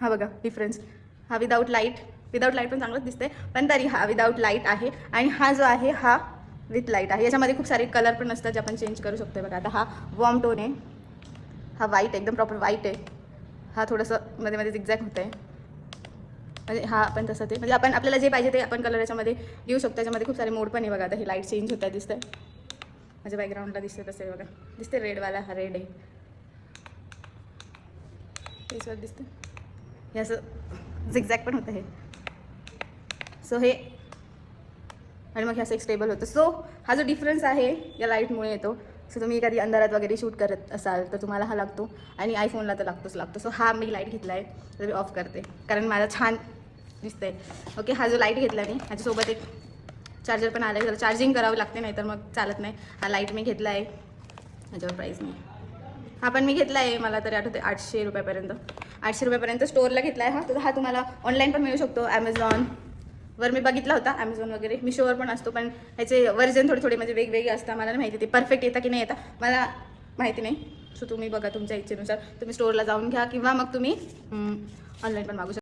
हा बघा डिफरन्स, हा विदाऊट लाईट पण चांगलंच दिसते, पण तरी हा विदाऊट लाईट आहे आणि हा जो आहे हा विथ लाईट आहे. याच्यामध्ये खूप सारे कलर पण असतात जे आपण चेंज करू शकतो. बघा आता हा वॉर्म टोन आहे, हा व्हाईट एकदम प्रॉपर व्हाईट आहे, हा थोडंसं मध्ये मध्ये झिगझॅग होतं आहे, म्हणजे हा पण तसं ते म्हणजे आपण आपल्याला जे पाहिजे ते आपण कलर याच्यामध्ये घेऊ शकतो. त्याच्यामध्ये खूप सारे मोड पण आहे बघा. आता ही लाईट चेंज होत आहे दिसतंय माझ्या बॅकग्राऊंडला दिसते तसे बघा, दिसते रेडवाला, हा रेड आहे फेसवर दिसते, हे असं झिगझॅग पण होतं हे. सो हे आणि मग हे असं एक स्टेबल होतं. सो हा जो डिफरन्स आहे या लाईटमुळे येतो. सो तुम्ही एखादी अंधारात वगैरे शूट करत असाल तर तुम्हाला हा लागतो आणि आयफोनला तर लागतो. सो हा मी लाईट घेतला आहे तर मी ऑफ करते कारण मला छान दिसतंय. ओके, हा जो लाईट घेतला मी ह्याच्यासोबत एक चार्जर पण आलं आहे, जर चार्जिंग करावं लागते नाही तर मग चालत नाही. हा लाईट मी घेतला आहे, ह्याच्यावर प्राईस नाही, हा पण मी घेतला आहे मला तरी आठवते 800 रुपयापर्यंत, 800 रुपयापर्यंत स्टोअरला घेतला आहे. हा तर हा तुम्हाला ऑनलाईन पण मिळू शकतो. ॲमेझॉनवर मी बघितला होता, ॲमेझॉन वगैरे मिशोवर पण असतो, पण ह्याचे वर्जन थोडे म्हणजे वेगवेगळे असतात. मला नाही माहिती ते परफेक्ट येतं की नाही येतं मला माहिती नाही. सो तुम्ही बघा तुमच्या इच्छेनुसार तुम्ही स्टोअरला जाऊन घ्या किंवा मग तुम्ही ऑनलाईन पण मागू शकता.